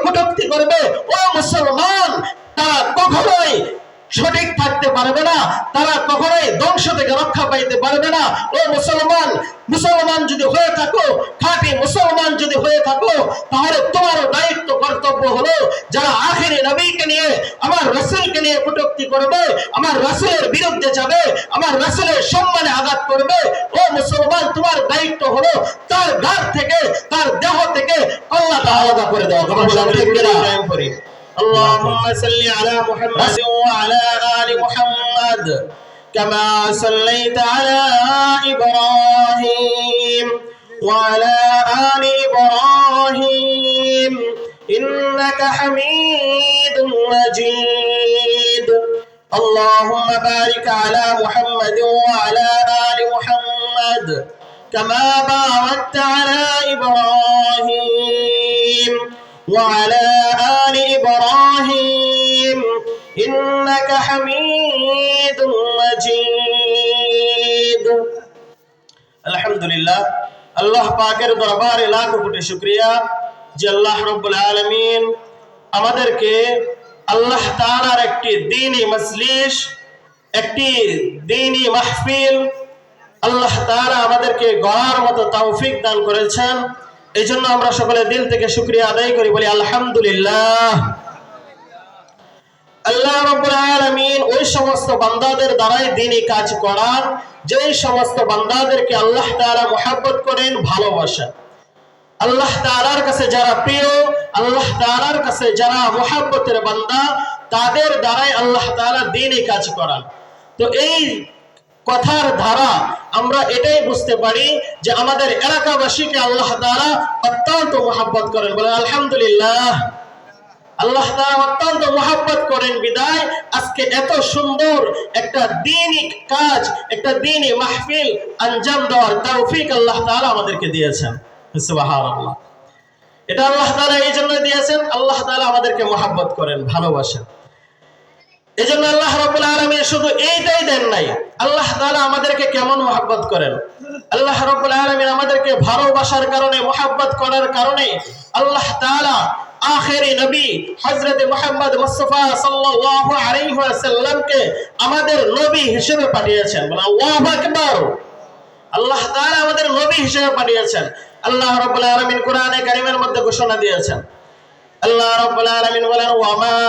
কটূক্তি করবে, ও মুসলমান, তারা কখনোই সঠিক থাকতে পারবে না, তারা কখনোই ধ্বংস থেকে রক্ষা পাইতে পারবে না। ও মুসলমান, মুসলমান যদি হয়ে থাকো, খাঁটি মুসলমান যদি হয়ে থাকো, তাহলে তোমার দায়িত্ব কর্তব্য হলো যারা আখেরি নবীকে নিয়ে, আমার রাসূলকে নিয়ে কটূক্তি করবে, আমার রাসূলের বিরুদ্ধে যাবে, আমার রাসূলের সম্মানে আঘাত করবে, ও মুসলমান, তোমার দায়িত্ব হলো তার ঘর থেকে, তার দেহ থেকে আল্লাহকে আলাদা করে দেওয়া। اللهم صل على محمد وعلى آل محمد كما صليت على إبراهيم وعلى آل إبراهيم إنك حميد مجيد اللهم بارك على محمد وعلى آل محمد كما باركت على إبراهيم وعلى آل إبراهيم إنك حميد مجيد الحمد لله আল্লাহ পাকের দরবারে লাখ কোটি শুকরিয়া যে আল্লাহ রাব্বুল আলামিন আমাদেরকে আল্লাহ তাআলার একটি দ্বীনি মজলিস, একটি দ্বীনি মাহফিল আল্লাহ তাআলা আমাদেরকে গড়ার মতো তৌফিক দান করেছেন। এই জন্য আমরা সকলে দিল থেকে শুকরিয়া আদায় করি, বলি আলহামদুলিল্লাহ। আল্লাহ রাব্বুল আলামিন ওই সমস্ত বান্দাদের দ্বারাই দ্বীনি কাজ করান যে সমস্ত বান্দাদেরকে আল্লাহ তাআলা মুহাব্বত করেন, ভালোবাসেন। আল্লাহ তাআলার কাছে যারা প্রিয়, আল্লাহ তাআলার কাছে যারা মুহাব্বতের বান্দা, তাদের দ্বারাই আল্লাহ তাআলা দ্বীনি কাজ করান। তো এই কথার ধারা আমরা এটাই বুঝতে পারি যে আমাদের এলাকাবাসীকে আল্লাহ তাআলা অত্যন্ত মুহাব্বত করেন, বলেন আলহামদুলিল্লাহ। আল্লাহ তাআলা অত্যন্ত মুহাব্বত করেন বিদায় আজকে এত সুন্দর একটা দ্বীনি কাজ, একটা দ্বীনি মাহফিল আঞ্জাম দেওয়ার তৌফিক আল্লাহ তাআলা আমাদেরকে দিয়েছেন। সুবহানাল্লাহ। এটা আল্লাহ তাআলা এই জন্য দিয়েছেন, আল্লাহ তাআলা আমাদেরকে মুহাব্বত করেন, ভালোবাসেন। এজন্য আল্লাহ রাব্বুল আলামিন শুধু এইটাই দেন নাই, আল্লাহ তাআলা আমাদেরকে কেমন মুহাব্বত করেন। আল্লাহ রাব্বুল আলামিন আমাদেরকে ভালোবাসার কারণে, মুহাব্বত করার কারণে আল্লাহ তাআলা আখেরি নবী হযরত মুহাম্মদ মুস্তাফা সাল্লাল্লাহু আলাইহি ওয়াসাল্লামকে আমাদের নবী হিসেবে পাঠিয়েছেন। বলেন আল্লাহু আকবার। আল্লাহ তাআলা আমাদের নবী হিসেবে পাঠিয়েছেন। আল্লাহ রাব্বুল আলামিন কোরআনে কারীমের মধ্যে ঘোষণা দিয়েছেন, আল্লাহ রাব্বুল আলামিন বলেন ওয়া মা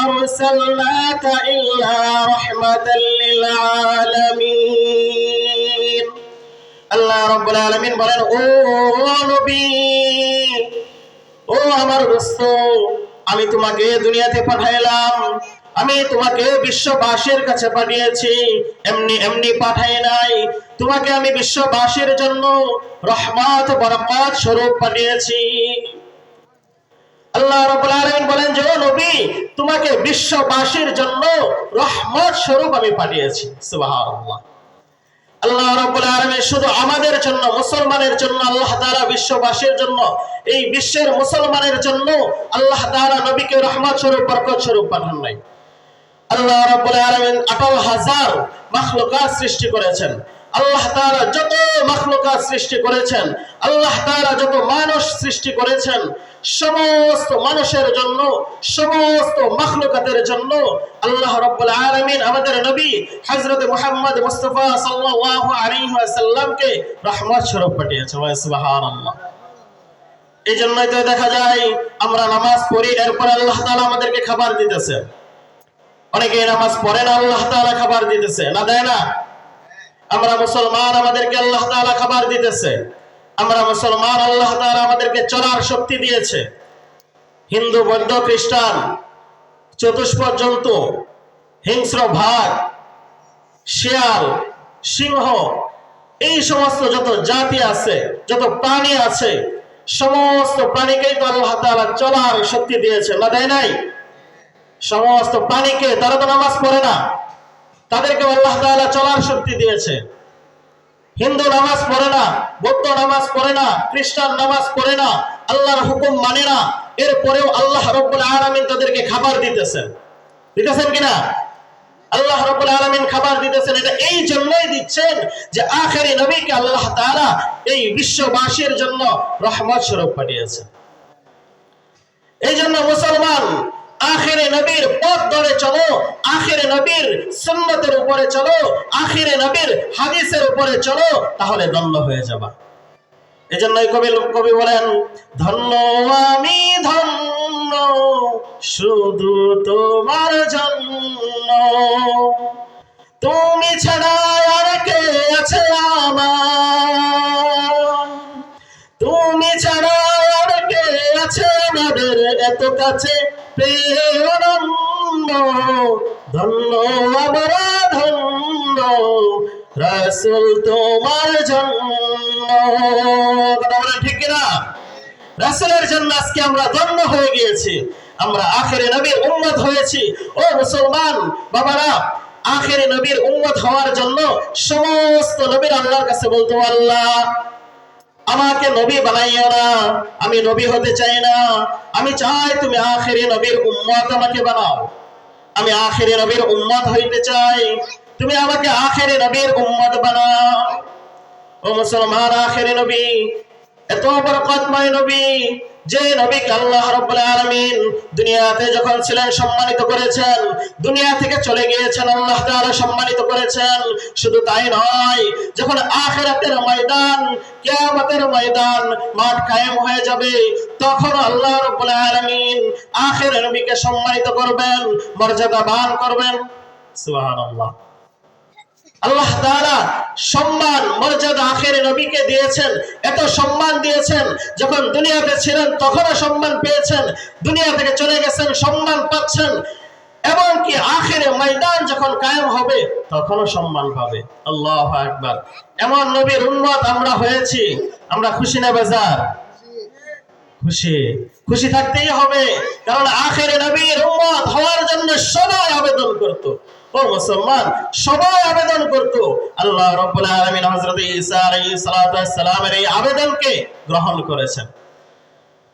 আরসালনাকা ইল্লা রাহমাতাল লিল আলামিন। আল্লাহ রাব্বুল আলামিন বলেন ও নবী, ও আমার দোস্ত, আমি তোমাকে দুনিয়াতে পাঠাইলাম, আমি তোমাকে বিশ্ববাসীর কাছে পাঠিয়েছি, এমনি এমনি পাঠাই নাই। তোমাকে আমি বিশ্ববাসীর জন্য রহমত বরকত স্বরূপ পাঠিয়েছি। আল্লাহ রাব্বুল আলামিন বলেন যে ও নবী, তোমাকে বিশ্ববাসীর জন্য রহমত স্বরূপ আমি পাঠিয়েছি। সুবহানাল্লাহ। আল্লাহ রাব্বুল আলামিন শুধু আমাদের জন্য, মুসলমানের জন্য আল্লাহ তাআলা বিশ্ববাসীর জন্য, এই বিশ্বের মুসলমানের জন্য আল্লাহ তাআলা নবীকে রহমত স্বরূপ, বরকত স্বরূপ পাঠান নাই। আল্লাহ রাব্বুল আলামিন 18,000 মাখলুকাত সৃষ্টি করেছেন। আল্লাহ তাআলা যত মাখলুকাত সৃষ্টি করেছেন, আল্লাহ তাআলা যত মানুষ সৃষ্টি করেছেন, সমস্ত মানুষের জন্য, সমস্ত মাখলুকাতের জন্য আল্লাহ রাব্বুল আলামিন আমাদের নবী হযরত মুহাম্মদ মুস্তাফা সাল্লাল্লাহু আলাইহি ওয়াসাল্লামকে রহমত স্বরূপ পাঠিয়েছেন। সুবহানাল্লাহ। এই জন্যই তো দেখা যায় আমরা নামাজ পড়ি, এরপর আল্লাহ তাআলা আমাদেরকে খাবার দিতেছে। অনেকে নামাজ পড়ে না, আল্লাহ তাআলা খাবার দিতেছে, না দেয় না? আমরা মুসলমান, আমাদেরকে আল্লাহ তাআলা খাবার দিতেছে। আমরা মুসলমান, আল্লাহ তাআলা আমাদেরকে চলার শক্তি দিয়েছে। হিন্দু, বৌদ্ধ, খ্রিস্টান, চতুষ্পদ জন্তু, হিংস্র ভাগ, শিয়াল, সিংহ, এই সমস্ত যত জাতি আছে, যত প্রাণী আছে, সমস্ত প্রাণীকেই তো আল্লাহ তাআলা চলার শক্তি দিয়েছে, না দেয় নাই? সমস্ত প্রাণীকে, তারা তো নামাজ পড়ে না, তাদেরকে আল্লাহ তাআলা চলার শক্তি দিয়েছে। হিন্দু নামাজ পড়ে না, বৌদ্ধ নামাজ পড়ে না, খ্রিস্টান নামাজ পড়ে না, আল্লাহর হুকুম মানে না, এরপরেও আল্লাহ রাব্বুল আলামিন তাদেরকে খাবার দিতেছেন। দিতেছেন কিনা? আল্লাহ রাব্বুল আলামিন খাবার দিতেছেন। এটা এই জন্যই দিচ্ছেন যে আখেরি নবীকে আল্লাহ তাআলা এই বিশ্ববাসীর জন্য রহমত স্বরূপ পাঠিয়েছেন। এই জন্য মুসলমান আখিরে নবীর পথ ধরে চলো, আখিরে নবীর সুন্নতের উপরে চলো, আখিরে নবীর হাদিসের উপরে চলো, তাহলে ধন্য হয়ে যাবা। এজন্যই কবি বলেন, ধন্য আমি ধন্য শুধু তোমার জন্য, তুমি ছাড়া আর কে আছে আমার, তুমি ছাড়া আর কে আছে আমাদের এত কাছে প্রেরণান্য, ধন্য আমরা ধন্য রাসূল তোমার জন্য। কথা বলেন ঠিক কিনা? রাসূলের জন্য আজকে আমরা ধন্য হয়ে গিয়েছি, আমরা আখিরে নবীর উম্মত হয়েছি। ও মুসলমান বাবারা, আখিরে নবীর উম্মত হওয়ার জন্য সমস্ত নবীর আল্লাহর কাছে বলতো, আল্লাহ আমাকে নবী বানাইও না, আমি নবী হতে চাই না, আমি চাই তুমি আখিরে নবীর উম্মত আমাকে বানাও, আমি আখিরে নবীর উম্মত হইতে চাই, তুমি আমাকে আখিরে নবীর উম্মত বানাও। ও মুসলমান, আখিরে নবী এত বরকতময় নবী, যে নবীকে আল্লাহ রাব্বুল আলামিন দুনিয়াতে যখন ছিলেন সম্মানিত করেছেন, দুনিয়া থেকে চলে গিয়েছেন আল্লাহ তাআলা সম্মানিত করেছেন। শুধু তাই নয়, যখন আখিরাতের ময়দান, কিয়ামতের ময়দান, মাঠ কায়েম হয়ে যাবে, তখন আল্লাহ রাব্বুল আলামিন আখিরে নবীকে সম্মানিত করবেন, মর্যাদাবান করবেন। সুবহানাল্লাহ। আল্লাহ তাআলা সম্মান মর্যাদা আখিরে নবীকে দিয়েছেন, এত সম্মান দিয়েছেন, যখন দুনিয়াতে ছিলেন তখনও সম্মান পেয়েছেন, দুনিয়া থেকে চলে গেছেন সম্মান পাচ্ছেন, এবং কি আখিরে ময়দান যখন কায়েম হবে তখনও সম্মান পাবে। আল্লাহু আকবার। এমন নবীর উম্মত আমরা হয়েছি, আমরা খুশি না বেজার? খুশি, খুশি থাকতেই হবে, কারণ আখিরে নবীর উম্মত হওয়ার জন্য সবাই আবেদন করত। ও মুসলমান, সবাই আবেদন করত। আল্লাহ রাব্বুল আলামিন হযরত ঈসা আলাইহিস সালাতু ওয়াস সালামের এই আবেদনকে গ্রহণ করেছেন।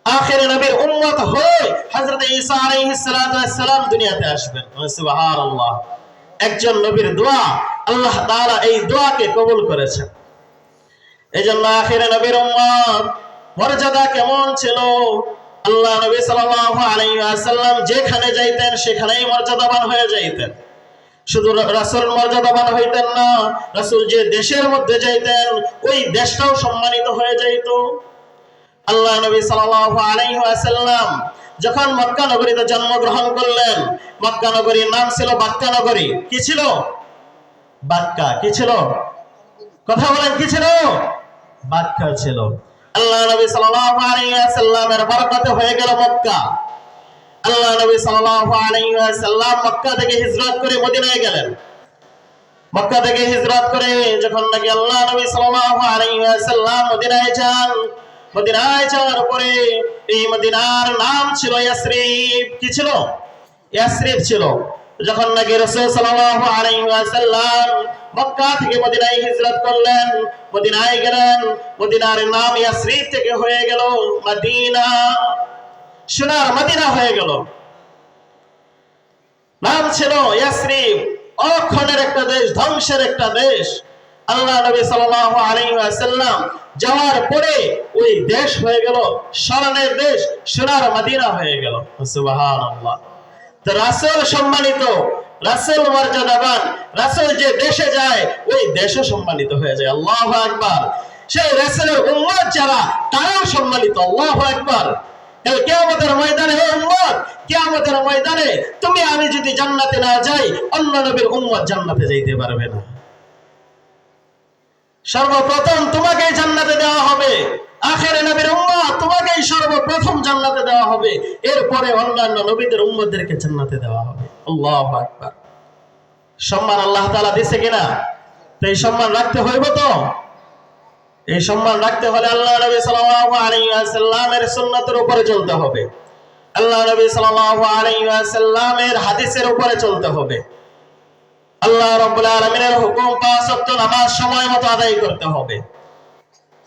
আখিরে নবীর উম্মত হয়ে হযরত ঈসা আলাইহিস সালাতু ওয়াস সালাম দুনিয়াতে আসবেন। সুবহানাল্লাহ। একজন নবীর দোয়া, আল্লাহ তাআলা এই দোয়াকে কবুল করেছেন। এজন্য আখিরে নবীর উম্মত মর্যাদা কেমন ছিল? আল্লাহ নবী সাল্লাল্লাহু আলাইহি ওয়াসাল্লাম যেখানে যাইতেন সেখানেই মর্যাদাবান হয়ে যাইতেন। শুধু রাসূল মর্যাদাবান হইতেন না, রাসূল যে দেশের মধ্যে যাইতেন ওই দেশটাও সম্মানিত হয়ে যাইত। আল্লাহ নবী সাল্লাল্লাহু আলাইহি ওয়াসাল্লাম যখন মক্কা নগরীতে জন্মগ্রহণ করলেন, মক্কা নগরীর নাম ছিল বাক্কা নগরী। কি ছিল? বাক্কা। কি ছিল? কথা বলেন, কি ছিল? বাক্কা ছিল। আল্লাহ নবী সাল্লাল্লাহু আলাইহি ওয়াসাল্লামের বরকতে হয়ে গেল মক্কা। আল্লাহ নবী সাল্লাল্লাহু আলাইহি ওয়াসাল্লাম মক্কা থেকে হিজরত করে মদিনায় গেলেন। মক্কা থেকে হিজরত করে যখন নাকি আল্লাহ নবী সাল্লাল্লাহু আলাইহি ওয়াসাল্লাম মদিনায় যান, মদিনায় যাওয়ার পরে এই মদিনার নাম ছিল ইয়াসরিব। কি ছিল? ইয়াসরিব ছিল। যখন নাকি রাসূল সাল্লাল্লাহু আলাইহি ওয়াসাল্লাম মক্কা থেকে মদিনায় হিজরত করলেন, মদিনায় গেলেন, মদিনার নাম ইয়াসরিব থেকে হয়ে গেল মদিনা, সোনার মদিনা হয়ে গেল। নাম ছিল ইয়াসরিব, অক্ষণের একটা দেশ, ধ্বংসের একটা দেশ। আল্লাহ নবী সাল্লাল্লাহু আলাইহি ওয়াসাল্লাম যাওয়ার পরে ওই দেশ হয়ে গেল স্মরণের দেশ, সোনার মদিনা হয়ে গেল। সুবহানাল্লাহ। তো রাসূল সম্মানিত, রাসূল মর্যাদাবান, রাসূল যে দেশে যায় ওই দেশও সম্মানিত হয়ে যায়। আল্লাহু আকবার। সেই রাসূলের উম্মত যারা, তারাও সম্মানিত। আল্লাহু আকবার। কিয়ামতের ময়দানে, হে উম্মত, কিয়ামতের ময়দানে তুমি আমি যদি জান্নাতে না যাই, অন্য নবীর উম্মত জান্নাতে যাইতে পারবে না। সর্বপ্রথম তোমাকেই জান্নাতে দেওয়া হবে। আখিরে নবীর উম্মত তোমাকেই সর্বপ্রথম জান্নাতে দেওয়া হবে, এরপরে অন্যান্য নবীদের উম্মতদেরকে জান্নাতে দেওয়া হবে। আল্লাহু আকবার। সম্মান আল্লাহ তাআলা দিয়েছে কিনা? তো এই সম্মান রাখতে হইব। তো এই সম্মান রাখতে হলে আল্লাহ নবী সাল্লাল্লাহু আলাইহি ওয়াসাল্লামের সুন্নাতের উপরে চলতে হবে, আল্লাহ নবী সাল্লাল্লাহু আলাইহি ওয়াসাল্লামের হাদিসের উপরে চলতে হবে। আল্লাহ রাব্বুল আলামিনের হুকুম 5 ওয়াক্ত নামাজ সময় মতো আদায় করতে হবে।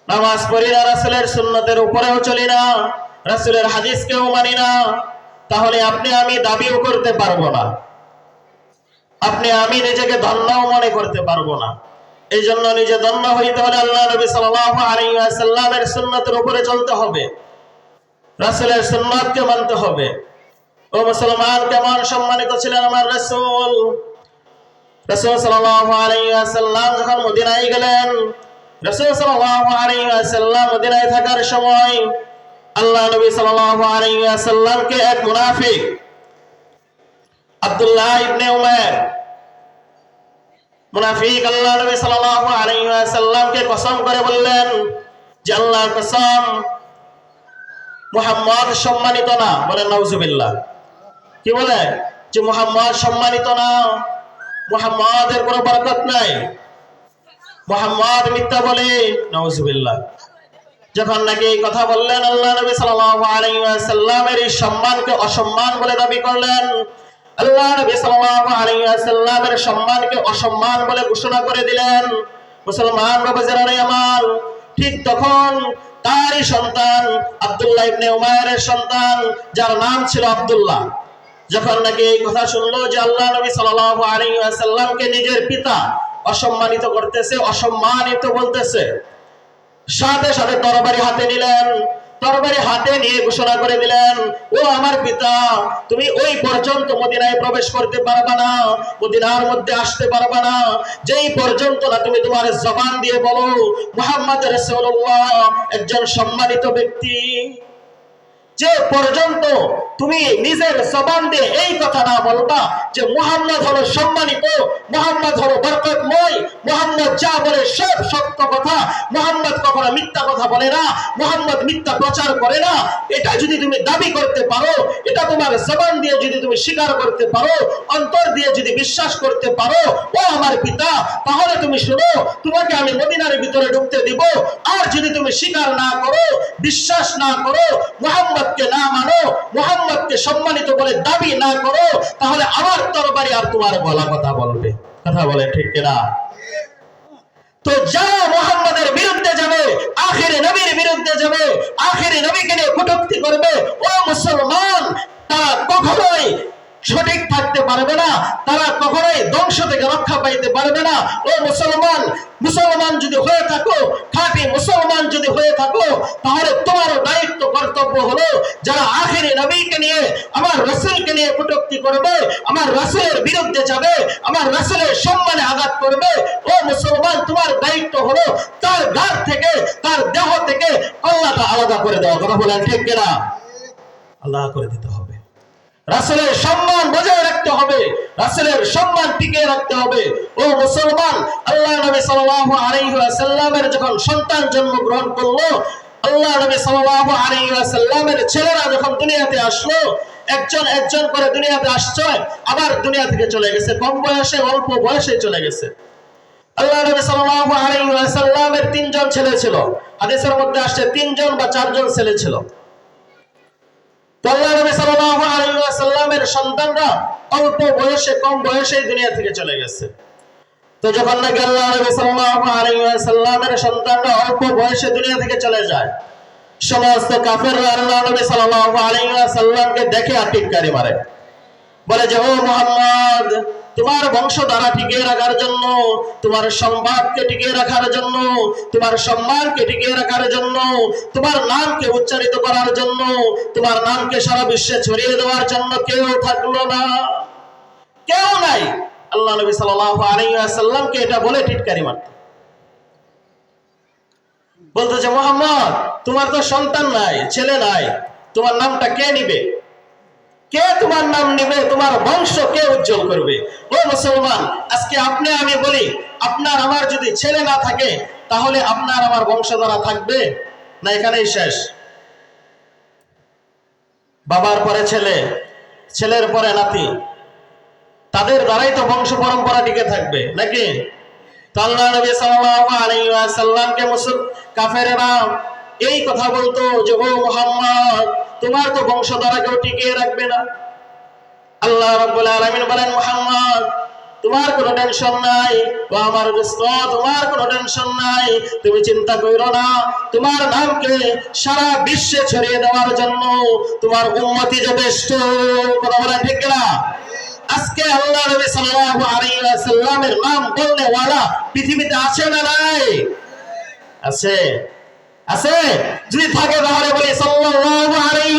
নামাজ পড়ি না, রাসূলের সুন্নতের উপরেও চলি না, রাসূলের হাদিসকেও মানি না, তাহলে আপনি আমি দাবিও করতে পারবো না, আপনি আমি নিজেকে ধন্যও মনে করতে পারবো না। এই জন্য নিজে ধন্য হইতে হলে আল্লাহ নবী সাল্লাল্লাহু আলাইহি ওয়াসাল্লামের সুন্নতের উপরে চলতে হবে। রাসূলের সুন্নাতকে মানতে হবে। ও মুসলমান, কেমন সম্মানিত ছিলেন আমার রাসূল। রাসূল সাল্লাল্লাহু আলাইহি ওয়াসাল্লাম যখন মদিনায় গেলেন, রাসূল সাল্লাল্লাহু আলাইহি ওয়াসাল্লাম মদিনায় থাকার সময় আল্লাহ নবী সাল্লাল্লাহু আলাইহি ওয়াসাল্লামকে এক মুনাফিক আব্দুল্লাহ ইবনে উমার, মুনাফিক আল্লাহ নবী সাল্লাল্লাহু আলাইহি ওয়াসাল্লামকে কসম করে বললেন যে আল্লাহর কসম, মুহাম্মদ সম্মানিত না। বলেন নাউজুবিল্লাহ। কি বলে? যে মুহাম্মদ সম্মানিত না, মুহাম্মাদের কোনো বরকত নাই, মুহাম্মদ মিথ্যা বলে। নাউজুবিল্লাহ। যখন নাকি এই কথা বললেন, আল্লাহ নবী সাল্লাল্লাহু আলাইহি ওয়াসাল্লামের এই সম্মানকে অসম্মান বলে দাবি করলেন। আল্লাহ নবী সাল্লাল্লাহু আলাইহি ওয়াসাল্লামের সম্মানকে অসম্মান বলে ঘোষণা করে দিলেন। মুসলমান বাবাজিরা আমার, ঠিক তখন তারই সন্তান আব্দুল্লাহ ইবনে উমায়ের সন্তান, যার নাম ছিল আব্দুল্লাহ, যখন নাকি এই কথা শুনলো যে আল্লাহ নবী সাল্লাল্লাহু আলাইহি ওয়াসাল্লামকে নিজের পিতা অসম্মানিত করতেছে, অসম্মানিত বলতেছে, সাথে সাথে তরবারি হাতে নিলেন। তরবারি হাতে নিয়ে ঘোষণা করে দিলেন, ও আমার পিতা, তুমি ওই পর্যন্ত মদিনায় প্রবেশ করতে পারবা না, মদিনার মধ্যে আসতে পারবা না, যেই পর্যন্ত না তুমি তোমার জবান দিয়ে বলো মুহাম্মদ রাসূলুল্লাহ একজন সম্মানিত ব্যক্তি। যে পর্যন্ত তুমি নিজের জবান দিয়ে এই কথা না বলবা যে মুহাম্মদ হলো সম্মানিত, মুহাম্মদ হলো বরকতময়, মুহাম্মদ যা বলে সব সত্য কথা, মুহাম্মদ কখনো মিথ্যা কথা বলে না, মুহাম্মদ মিথ্যা প্রচার করে না, এটা যদি তুমি দাবি করতে পারো, এটা তোমার জবান দিয়ে যদি তুমি স্বীকার করতে পারো, অন্তর দিয়ে যদি বিশ্বাস করতে পারো, ও আমার পিতা, তাহলে তুমি শুনো, তোমাকে আমি মদিনার ভিতরে ঢুকতে দিব। আর যদি তুমি স্বীকার না করো, বিশ্বাস না করো, মুহাম্মদকে না মানো, মুহাম্মদকে সম্মানিত বলে দাবি না করো, তাহলে আমার তরবারি আর তোমার গলা কথা বলবে। কথা বলে ঠিক কিনা? তো যারা মুহাম্মদের বিরুদ্ধে যাবে, আখিরে নবীর বিরুদ্ধে যাবে, আখিরে নবীকে নিয়ে কটূক্তি করবে, ও মুসলমান, তারা কখনোই সঠিক থাকতে পারবে না, তারা কখনোই ধ্বংস থেকে রক্ষা পাইতে পারবে না। ও মুসলমান, মুসলমান যদি হয়ে থাকো, খাঁটি মুসলমান যদি হয়ে থাকো, তাহলে তোমারও দায়িত্ব, কর্তব্য হলো যারা আখিরে নবীকে নিয়ে, আমার রাসূলকে নিয়ে কটূক্তি করবে, আমার রাসূলের বিরুদ্ধে যাবে, আমার রাসূলের সম্মানে আঘাত করবে, ও মুসলমান, তোমার দায়িত্ব হলো তার গার থেকে, তার দেহ থেকে আল্লাহকে আলাদা করে দেওয়া। কথা বলেন ঠিক কিনা? আলাদা করে দিতে হবে। রাসূলের সম্মান বজায় রাখতে হবে, রাসূলের সম্মান টিকিয়ে রাখতে হবে। ও মুসলমান, আল্লাহ নবী সাল্লাল্লাহু আলাইহি ওয়াসাল্লামের যখন সন্তান জন্মগ্রহণ করলো, আল্লাহ নবী সাল্লাল্লাহু আলাইহি ওয়াসাল্লামের ছেলেরা যখন দুনিয়াতে আসলো, একজন একজন করে দুনিয়াতে আসছে, আবার দুনিয়া থেকে চলে গেছে, কম বয়সে, অল্প বয়সে চলে গেছে। আল্লাহ নবী সাল্লাল্লাহু আলাইহি ওয়াসাল্লামের 3 জন ছেলে ছিল, হাদিসের মধ্যে আসছে 3 জন বা 4 জন ছেলে ছিল। আল্লাহ নবী সাল্লাল্লাহু আলাইহি ওয়াসাল্লামের সন্তানরা অল্প বয়সে, কম বয়সে দুনিয়া থেকে চলে গেছে। তো যখন নাকি আল্লাহ নবী সাল্লাল্লাহু আলাইহি ওয়াসাল্লামের সন্তানরা অল্প বয়সে দুনিয়া থেকে চলে যায়, সমস্ত কাফেররা আল্লাহ নবী সাল্লাল্লাহু আলাইহি ওয়াসাল্লামকে দেখে টিটকারি মারে, বলে যে ও মুহাম্মদ, তোমার বংশধারা টিকিয়ে রাখার জন্য, তোমার সম্মানকে টিকিয়ে রাখার জন্য, তোমার সম্মানকে টিকিয়ে রাখার জন্য, তোমার নামকে উচ্চারিত করার জন্য, তোমার নামকে সারা বিশ্বে ছড়িয়ে দেওয়ার জন্য কেউ থাকলো না, কেউ নাই। আল্লাহ নবী সাল্লাল্লাহু আলাইহি ওয়াসাল্লামকে এটা বলে টিটকারি মারত, বলতো যে মুহাম্মদ, তোমার তো সন্তান নাই, ছেলে নাই, তোমার নামটা কে নিবে? কে তোমার নাম নিবে? তোমার বংশ কে উজ্জ্বল করবে? ও মুসলমান, আজকে আপনি আমি বলি, আপনার আমার যদি ছেলে না থাকে, তাহলে আপনার আমার বংশধারা থাকবে না? এখানেই শেষ। বাবার পরে ছেলে, ছেলের পরে নাতি, তাদের দ্বারাই তো বংশ পরম্পরা টিকে থাকবে নাকি? তো আল্লাহ নবী সাল্লাল্লাহু আলাইহি ওয়াসাল্লামকে কাফেররা এই কথা বলতো যে ও মুহাম্মদ, তোমার তো বংশধারা কেউ টিকিয়ে রাখবে না। আল্লাহ রাব্বুল আলামিন বলেন, মুহাম্মদ, তোমার কোনো টেনশন নাই, ও আমার দোস্ত, তোমার কোনো টেনশন নাই, তুমি চিন্তা করো না, তোমার নামকে সারা বিশ্বে ছড়িয়ে দেওয়ার জন্য তোমার উম্মতি যথেষ্ট। কথা বলেন ঠিক কিনা? আজকে আল্লাহ নবী সাল্লাল্লাহু আলাইহি ওয়াসাল্লামের নাম বলনে ওয়ালা পৃথিবীতে আছে না নাই? আছে, আছে। যদি থাকে তাহলে বলি সাল্লাল্লাহু আলাইহি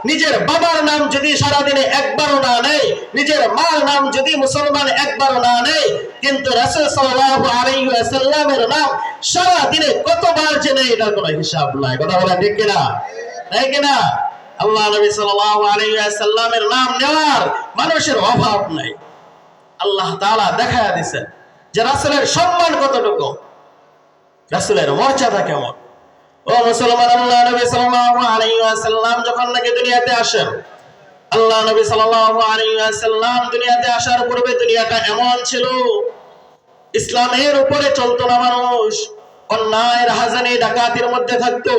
নিজের বাবার নাম যদি সারাদিনে একবারও না নেয়, নিজের মার নাম যদি মুসলমান একবারও না নেয়, কিন্তু রাসূল সাল্লাল্লাহু আলাইহি ওয়াসাল্লামের নাম সারাদিনে কতবার জেনে এটার কোনো হিসাব নাই। কথা বলা ঠিক কিনা? তাই কিনা? আল্লাহ নবী সাল্লাল্লাহু আলাইহি ওয়াসাল্লামের নাম নেওয়ার মানুষের অভাব নাই। আল্লাহ তাআলা দেখায়া দিয়েছেন যে রাসূলের সম্মান কতটুকু, রাসূলের মর্যাদা কেমন। ও মুসলমান, আল্লাহ নবী সাল্লাল্লাহু আলাইহি ওয়াসাল্লাম যখন নাকি দুনিয়াতে আসেন, আল্লাহ নবী সাল্লাল্লাহু আলাইহি ওয়াসাল্লাম দুনিয়াতে আসার পূর্বে দুনিয়াটা এমন ছিল, ইসলামের উপরে চলতো না মানুষ, অন্যায় রাহাজানি ডাকাতির মধ্যে থাকতো,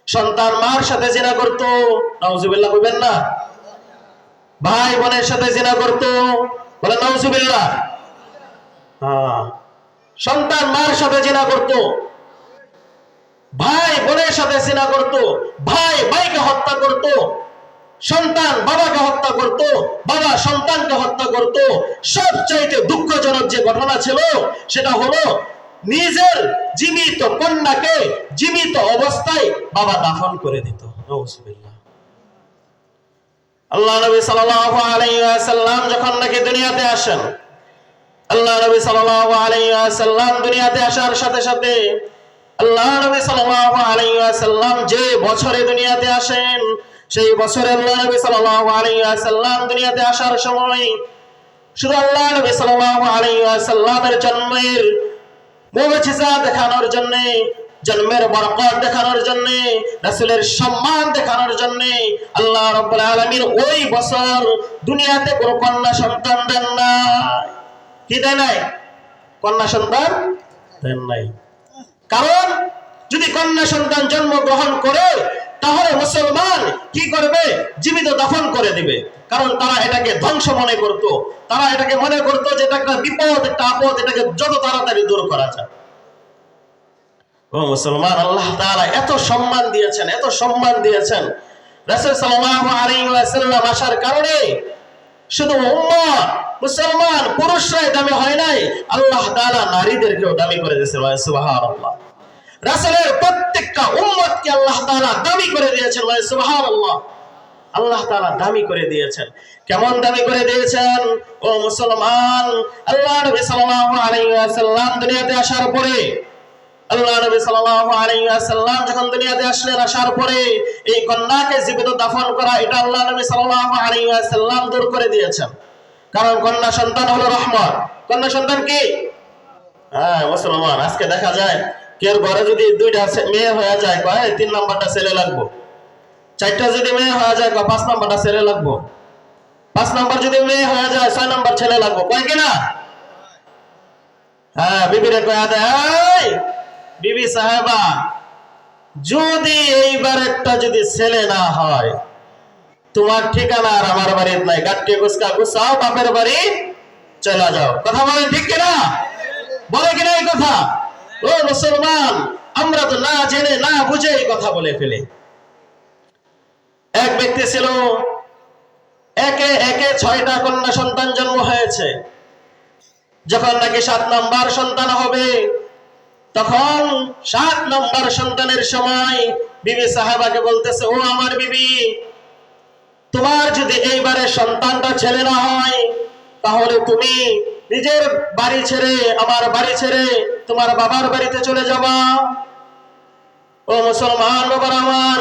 সন্তান মার সাথে জিনা করতো, নাউজুবিল্লাহ বলবেন না, ভাই বোনের সাথে জিনা করতো, বলে নাউজুবিল্লাহ। সন্তান মার সাথে জিনা করতো, ভাই বোনের সাথে জিনা করতো, ভাই ভাইকে হত্যা করতো, সন্তান বাবাকে হত্যা করতো, বাবা সন্তানকে হত্যা করতো। সবচাইতে দুঃখজনক যে ঘটনা ছিল সেটা হলো নিজের জীবিত কন্যাকে জীবিত অবস্থায় বাবা দাফন করে দিত। নাউজুবিল্লাহ। আল্লাহ নবী সাল্লাল্লাহু আলাইহি ওয়াসাল্লাম যখন নাকি দুনিয়াতে আসেন, আল্লাহ নবী সাল্লাল্লাহু আলাইহি ওয়াসাল্লাম দুনিয়াতে আসার সাথে সাথে আল্লাহ নবী সাল্লাল্লাহু আলাইহি ওয়াসাল্লাম যে বছরে দুনিয়াতে আসেন, সেই বছরে আল্লাহ নবী সাল্লাল্লাহু আলাইহি ওয়াসাল্লাম দুনিয়াতে আসার সময় শুধু আল্লাহ নবী সাল্লাল্লাহু আলাইহি ওয়াসাল্লামের জন্মের মুজিজা দেখানোর জন্য, জন্মের বরকত দেখানোর জন্য, রাসূলের সম্মান দেখানোর জন্য আল্লাহ রাব্বুল আলামিন ওই বছর দুনিয়াতে কোনো কন্যা সন্তান দেন নাই। কি দেন নাই? কন্যা সন্তান দেন নাই। কারণ যদি কন্যা সন্তান জন্মগ্রহণ করে তাহলে মুসলমান কি করবে? জীবিত দাফন করে দিবে। কারণ তারা এটাকে ধ্বংস মনে করত, তারা এটাকে মনে করত যে এটা একটা বিপদ, একটা আপদ, এটাকে যত তাড়াতাড়ি দূর করা যায়। ও মুসলমান, আল্লাহ তাআলা এত সম্মান দিয়েছেন, এত সম্মান দিয়েছেন। রাসূল সাল্লাল্লাহু আলাইহি ওয়াসাল্লাম আসার কারণে শুধু উম্মত মুসলমান পুরুষরাই দামি হয় নাই, আল্লাহ তাআলা নারীদেরকেও দামি করে দিয়েছেন। সুবহানাল্লাহ। রাসূলের প্রত্যেকটা উম্মতকে আল্লাহ তাআলা দামি করে দিয়েছেন। সুবহানাল্লাহ। আল্লাহ তাআলা দামি করে দিয়েছেন। কেমন দামি করে দিয়েছেন? ও মুসলমান, আল্লাহ নবী সাল্লাল্লাহু আলাইহি ওয়াসাল্লাম দুনিয়াতে আসার পরে, আল্লাহ নবী সাল্লাল্লাহু আলাইহি ওয়াসাল্লাম যখন দুনিয়াতে আসলেন, আসার পরে এই কন্যাকে জীবিত দাফন করা এটা আল্লাহ নবী সাল্লাল্লাহু আলাইহি ওয়াসাল্লাম দূর করে দিয়েছেন। কারণ কন্যা সন্তান হলো রহমত। কন্যা সন্তান কি? মুসলমান, আজকে দেখা যায় কেউ ঘরে যদি দুইটা মেয়ে হয়ে যায়, কয় 3 নাম্বারটা ছেলে লাগবো। 4টা যদি মেয়ে হয়ে যায়, কয় 5 নাম্বারটা ছেলে লাগবো। 5 নাম্বার যদি মেয়ে হয়ে যায়, 6 নাম্বার ছেলে লাগবো। কয় কিনা? বিবিরে কয়া দেয়, বিবি সাহেবা, যদি এইবার একটা যদি ছেলে না হয়, তোমার ঠিকানা আর আমার বাড়ির নাই, গাট্টি গুছকা গুছাও, বাপের বাড়ি চলে যাও। কথা বলেন ঠিক কিনা? বলে কিনা এই কথা? ও মুসলমান, আমরা তো না জেনে না বুঝে এই কথা বলে ফেলি। এক ব্যক্তি ছিল, একে একে 6টা কন্যা সন্তান জন্ম হয়েছে। যখন নাকি 7 নাম্বার সন্তান হবে, তখন 7 নাম্বার সন্তানের সময় বিবি সাহাবাকে বলতেছে, ও আমার বিবি, তোমার যদি এইবারে সন্তানটা ছেলে না হয়, তাহলে তুমি নিজের বাড়ি ছেড়ে, আমার বাড়ি ছেড়ে তোমার বাবার বাড়িতে চলে যাবা। ও মুসলমান বাবার আমার,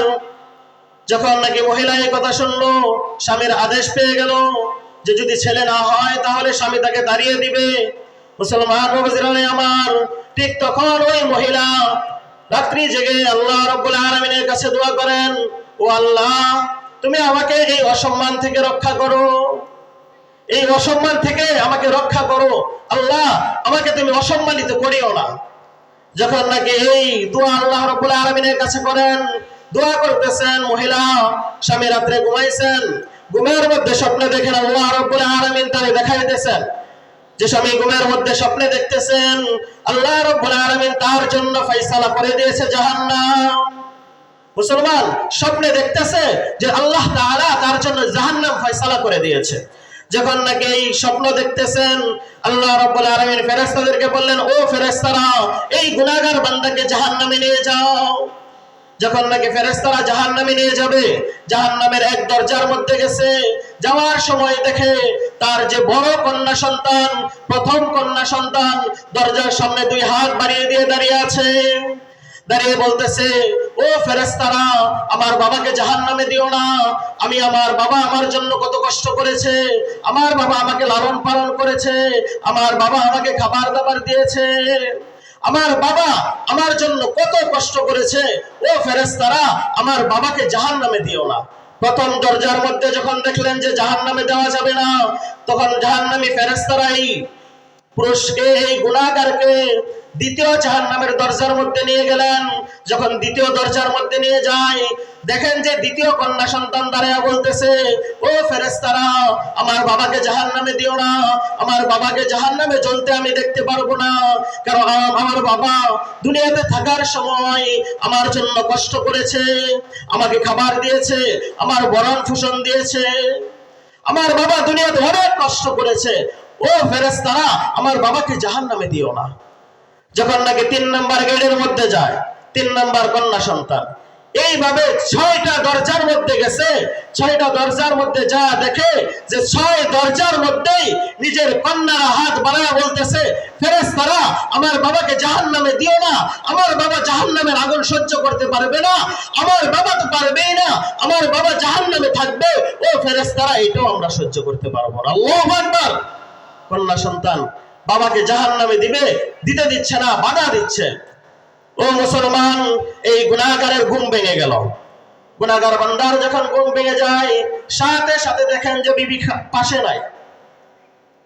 যখন নাকি মহিলা এই কথা শুনলো, স্বামীর আদেশ পেয়ে গেল যে যদি ছেলে না হয় তাহলে স্বামী তাকে তাড়িয়ে দিবে। মুসলমান বাবাজিরানে আমার, ঠিক তখন ওই মহিলা রাত্রি জেগে আল্লাহ রাব্বুল আলামিনের কাছে দোয়া করেন, ও আল্লাহ, তুমি আমাকে এই অসম্মান থেকে রক্ষা করো, এই অসম্মান থেকে আমাকে রক্ষা করো। আল্লাহ, আমাকে তুমি অসম্মানিত করিও না। যখন নাকি এই দোয়া আল্লাহ রাব্বুল আলামিনের কাছে করেন, দোয়া করতেছেন, মহিলা স্বামী রাত্রে ঘুমাইছেন, ঘুমের মধ্যে স্বপ্নে দেখেন আল্লাহ রাব্বুল আলামিন তারে দেখাইতেছেন যে স্বামী ঘুমের মধ্যে স্বপ্নে দেখতেছেন আল্লাহ রাব্বুল আলামিন তার জন্য ফয়সালা করে দিয়েছে জাহান্নাম। মুসলমান স্বপ্নে দেখতেছে যে আল্লাহ তাআলা তার জন্য জাহান্নাম ফয়সালা করে দিয়েছে। যখন নাকি এই স্বপ্ন দেখতেছেন, আল্লাহ রাব্বুল আলামিন ফেরেশতাদেরকে বললেন, ও ফেরেশতারা, এই গুনাহগার বান্দাকে জাহান্নামে নিয়ে যাও। যখন নাকি ফেরেশতারা জাহান্নামে নিয়ে যাবে, জাহান্নামের এক দরজার মধ্যে গেছে, যাওয়ার সময় দেখে তার যে বড় কন্যা সন্তান, প্রথম কন্যা সন্তান দরজার সামনে দুই হাত বাড়িয়ে দিয়ে দাঁড়িয়ে আছে, দাঁড়িয়ে বলতেছে, ও ফেরেশতারা, আমার বাবাকে জাহান্নামে দিও না। আমার বাবা আমার জন্য কত কষ্ট করেছে, আমার বাবা আমাকে লালন পালন করেছে, আমার বাবা আমাকে খাবার দাবার দিয়েছে, আমার বাবা আমার জন্য কত কষ্ট করেছে, ও ফেরেশতারা আমার বাবাকে জাহান্নামে দিও না। প্রথম দরজার মধ্যে যখন দেখলেন যে জাহান্নামে দেওয়া যাবে না, তখন জাহান্নামী ফেরেশতারাই পুরুষকে, এই গুনাহগারকে দ্বিতীয় জাহান্নামের দরজার মধ্যে নিয়ে গেলেন। যখন দ্বিতীয় দরজার মধ্যে নিয়ে যায়, দেখেন যে দ্বিতীয় কন্যা সন্তান দাঁড়িয়ে বলতেছে, ও ফেরেশতারা আমার বাবাকে জাহান্নামে দিও না, আমার বাবাকে জাহান্নামে জ্বলতে আমি দেখতে পারবো না, কারণ আমার বাবা দুনিয়াতে থাকার সময় আমার জন্য কষ্ট করেছে, আমাকে খাবার দিয়েছে, আমার ভরণ পোষণ দিয়েছে, আমার বাবা দুনিয়াতে অনেক কষ্ট করেছে, ও ফেরেশতারা আমার বাবাকে জাহান্নামে দিও না। যখন নাকি 3 নম্বর গেটের মধ্যে যায়, 3 নম্বর কন্যা সন্তান এইভাবে 6টা দরজার মধ্যে গেছে, 6টা দরজার মধ্যে যা দেখে যে 6 দরজার মধ্যেই নিজের কন্যারা হাত বাড়ায়া বলতেছে, ফেরেশতারা আমার বাবাকে জাহান্নামে দিও না, আমার বাবা জাহান্নামের আগুন সহ্য করতে পারবে না, আমার বাবা তো পারবেই না, আমার বাবা জাহান্নামে থাকবে, ও ফেরেশতারা এটাও আমরা সহ্য করতে পারবো না। আল্লাহু আকবার। কন্যা সন্তান বাবাকে জাহান্নামে দিতে দিচ্ছে না, বাধা দিচ্ছে। ও মুসলমান, এই গুনাহগারের ঘুম ভেঙে গেল। গুনাহগার বান্দার যখন ঘুম ভেঙে যায়, সাথে সাথে দেখেন যে বিবি পাশে নাই,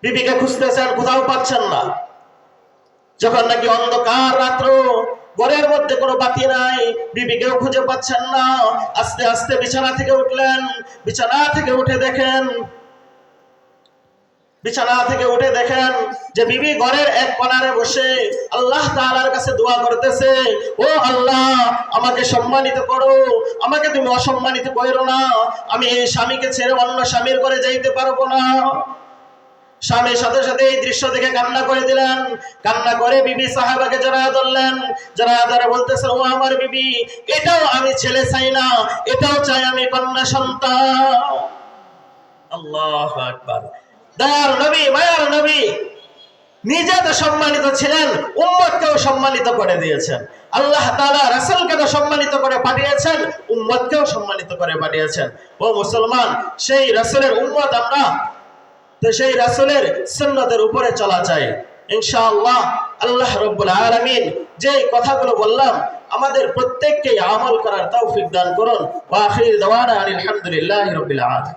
বিবিকে খুঁজতেছেন, কোথাও পাচ্ছেন না। যখন নাকি অন্ধকার রাত্র, ঘরের মধ্যে কোনো বাতি নাই, বিবিকেও খুঁজে পাচ্ছেন না, আস্তে আস্তে বিছানা থেকে উঠলেন। বিছানা থেকে উঠে দেখেন যে বিবি ঘরের এক কোণারে বসে আল্লাহ তাআলার কাছে দোয়া করতেছে, ও আল্লাহ আমাকে সম্মানিত করো, আমাকে তুমি অসম্মানিত করো না, আমি এই স্বামীকে ছেড়ে অন্য স্বামীর ঘরে যাইতে পারবো না। স্বামীর সাথে সাথে এই দৃশ্য দেখে কান্না করে দিলেন। কান্না করে বিবি সাহাবাকে জড়ায় ধরলেন, জড়ায় ধরে বলতেছেন, ও আমার বিবি, এটাও আমি ছেলে চাই না, এটাও চাই আমি কন্যা সন্তান। আল্লাহু আকবার। দয়ার নবী, মায়ার নবী নিজে তো সম্মানিত ছিলেন, উম্মতকেও সম্মানিত করে দিয়েছেন। আল্লাহ তাআলা রাসূলকে তো সম্মানিত করে পাঠিয়েছেন, উম্মতকেও সম্মানিত করে পাঠিয়েছেন। ও মুসলমান, সেই রাসূলের উম্মত আমরা, তো সেই রাসূলের সুন্নতের উপরে চলা চাই ইনশাআল্লাহ। আল্লাহ রাব্বুল আলামিন যে কথাগুলো বললাম আমাদের প্রত্যেককে আমল করার তৌফিক দান করুন। ওয়া আখির দাওয়ানা আলহামদুলিল্লাহি রাব্বিল আলামিন।